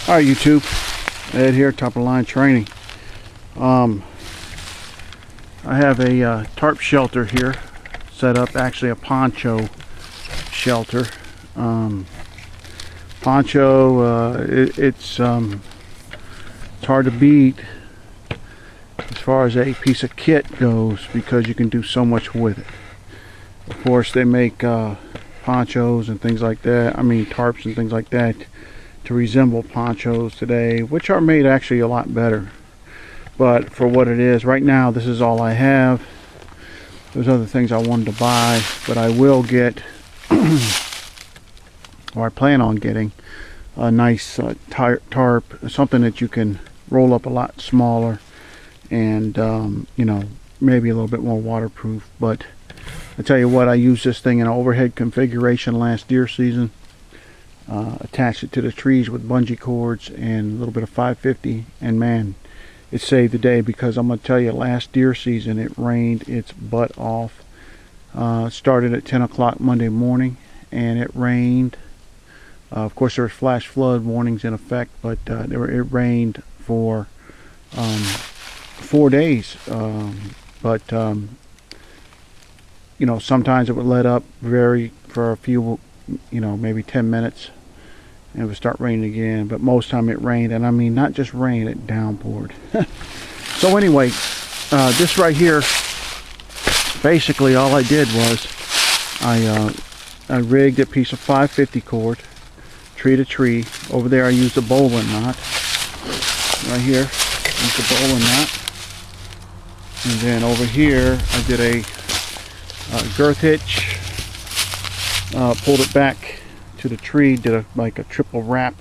Alright YouTube, Ed here, top of the line training. I have a tarp shelter here set up, actually a poncho shelter. Poncho, it's hard to beat as far as a piece of kit goes because you can do so much with it. Of course they make ponchos and things like that, tarps and things like that to resemble ponchos today, which are made actually a lot better. But for what it is right now, this is all I have. There's other things I wanted to buy, but I will get or I plan on getting a nice tarp, something that you can roll up a lot smaller and you know, maybe a little bit more waterproof. But I tell you what, I used this thing in an overhead configuration last deer season. Attached it to the trees with bungee cords and a little bit of 550, and man, it saved the day, because I'm going to tell you, last deer season it rained its butt off. It started at 10 o'clock Monday morning and it rained. Of course there was flash flood warnings in effect, but it rained for 4 days. You know, sometimes it would let up for a few, you know, maybe 10 minutes, and it would start raining again. But most time it rained, and I mean not just rain, it downpoured. So anyway, this right here, basically all I did was I rigged a piece of 550 cord, tree to tree. Over there I used a bowline knot. Right here, used a bowline knot. And then over here I did a girth hitch, pulled it back to the tree, did like a triple wrap,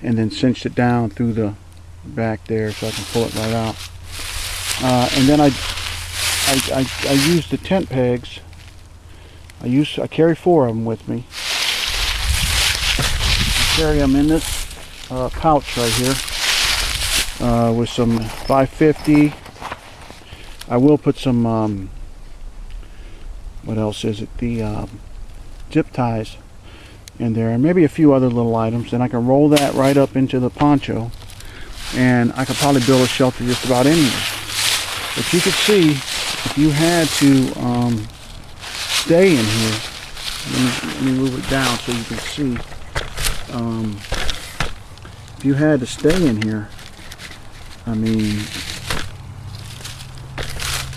and then cinched it down through the back there so I can pull it right out. And then I used the tent pegs. I carry 4 of them with me. I carry them in this pouch right here with some 550. I will put some what else is it, the zip ties in there, and maybe a few other little items. Then I can roll that right up into the poncho, and I could probably build a shelter just about anywhere. But you could see, if you had to stay in here, let me move it down so you can see. If you had to stay in here, I mean,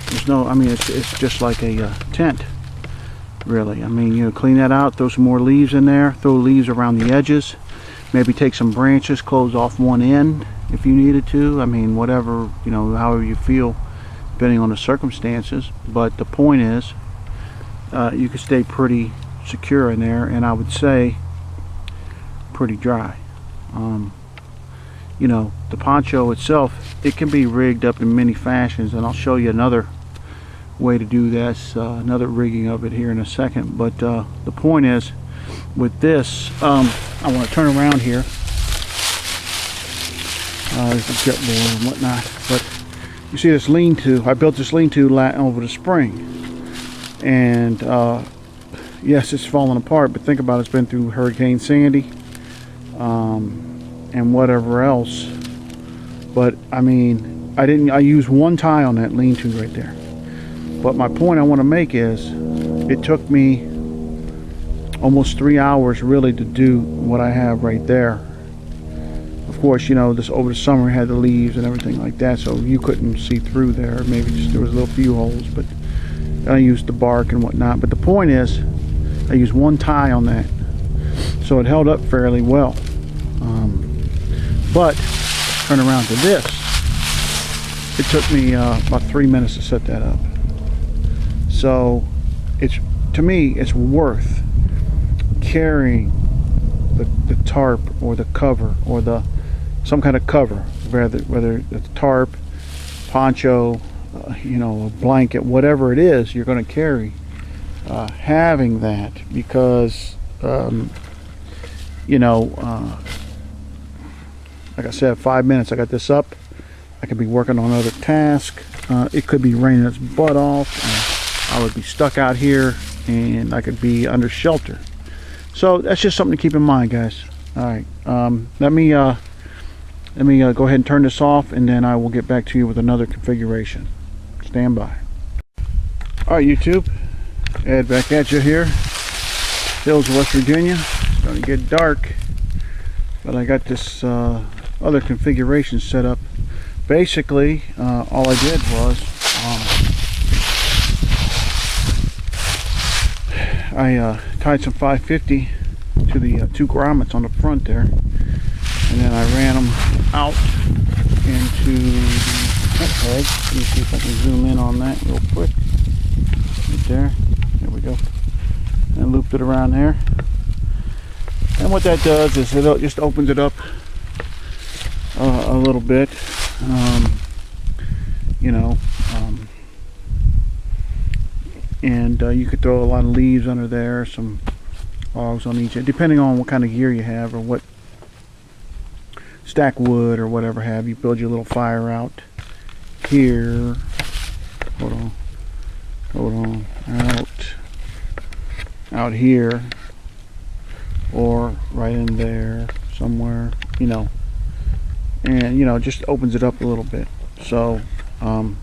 there's no, it's just like a tent, really. I mean, you know, clean that out, throw some more leaves in there, throw leaves around the edges, maybe take some branches, close off one end if you needed to. I mean, whatever, you know, however you feel, depending on the circumstances. But the point is, you can stay pretty secure in there, and I would say pretty dry. You know, the poncho itself, it can be rigged up in many fashions, and I'll show you another way to do this, another rigging of it here in a second. But the point is, with this, I want to turn around here. There's a jetboard and whatnot, but you see this lean-to. I built this lean-to over the spring, and yes, it's falling apart, but think about it, it's been through Hurricane Sandy and whatever else. But I mean, I used one tie on that lean-to right there. But my point I want to make is, it took me almost 3 hours really to do what I have right there. Of course, you know, this over the summer had the leaves and everything like that, so you couldn't see through there. Maybe just there was a little few holes, but I used the bark and whatnot. But the point is, I used one tie on that, so it held up fairly well. But turn around to this, it took me about 3 minutes to set that up. So to me, it's worth carrying the tarp or the cover or some kind of cover, whether it's tarp, poncho, you know, a blanket, whatever it is you're going to carry, having that, because you know, like I said, 5 minutes I got this up, I could be working on other tasks. It could be raining its butt off, I would be stuck out here, and I could be under shelter. So that's just something to keep in mind, guys. All right, let me Let me go ahead and turn this off, and then I will get back to you with another configuration. Stand by. Alright, YouTube, Ed back at you here. Hills, West Virginia. It's going to get dark, but I got this other configuration set up. Basically, all I did was I tied some 550 to the two grommets on the front there, and then I ran them out into the tent peg. Let me see if I can zoom in on that real quick. Right there. There we go. And looped it around there. And what that does is it just opens it up a little bit. You know, and you could throw a lot of leaves under there, some logs on each end, depending on what kind of gear you have or what stack wood or whatever have you. Build your little fire out here. Hold on, out here, or right in there somewhere, you know, and you know, just opens it up a little bit. So I'm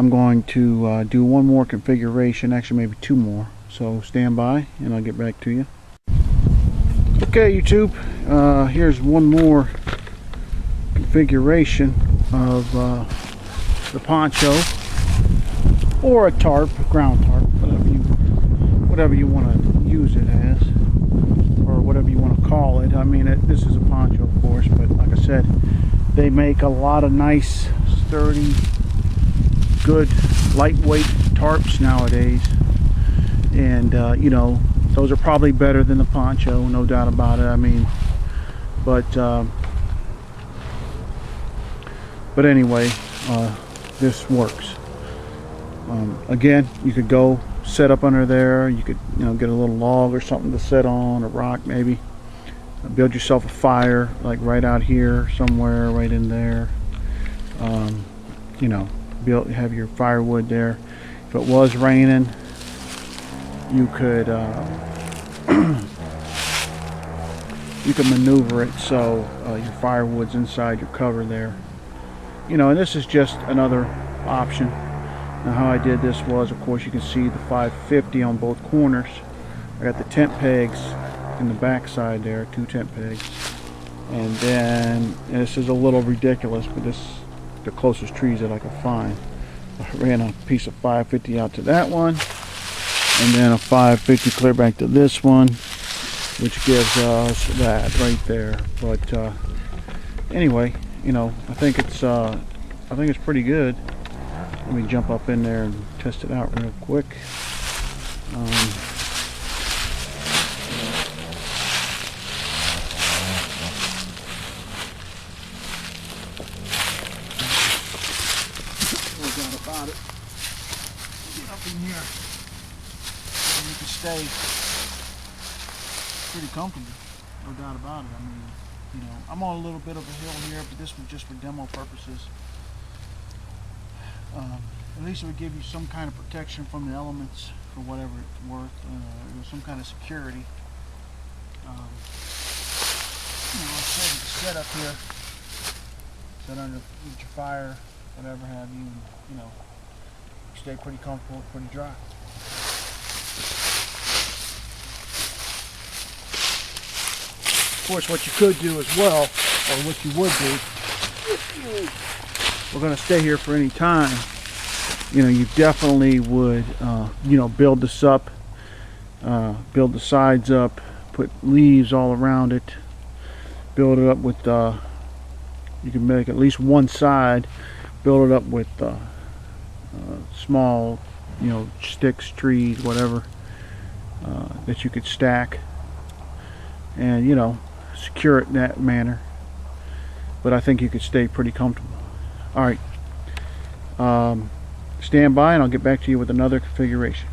going to do one more configuration, actually maybe two more, so stand by and I'll get back to you. Okay, YouTube, here's one more configuration of the poncho, or a tarp, ground tarp, whatever you want to use it as, or whatever you want to call it. I mean, this is a poncho, of course, but like I said, they make a lot of nice, sturdy, good, lightweight tarps nowadays, and you know, those are probably better than the poncho, no doubt about it. I mean, but anyway, this works. Again, you could go set up under there. You could, you know, get a little log or something to sit on, a rock maybe. Build yourself a fire, like right out here somewhere, right in there. You know, have your firewood there. If it was raining, you could you can maneuver it so your firewood's inside your cover there. You know, and this is just another option. Now, how I did this was, of course, you can see the 550 on both corners. I got the tent pegs in the back side there, two tent pegs, and then, and this is a little ridiculous, but this is the closest trees that I could find. I ran a piece of 550 out to that one, and then a 550 clear back to this one, which gives us that right there. But anyway, you know, I think it's pretty good. Let me jump up in there and test it out real quick. No doubt about it. Get up in here and you can stay pretty comfortable, no doubt about it. I mean, you know, I'm on a little bit of a hill here, but this was just for demo purposes. At least it would give you some kind of protection from the elements for whatever it's worth, some kind of security. You know, like I said, you can sit up here, sit under your fire, whatever have you, and, you know, stay pretty comfortable, pretty dry. Of course, what you could do as well, or what you would do, if we're going to stay here for any time, you know, you definitely would, you know, build this up, build the sides up, put leaves all around it, build it up with, you can make at least one side, build it up with small, you know, sticks, trees, whatever, that you could stack, and, you know, secure it in that manner. But I think you could stay pretty comfortable. All right, stand by and I'll get back to you with another configuration.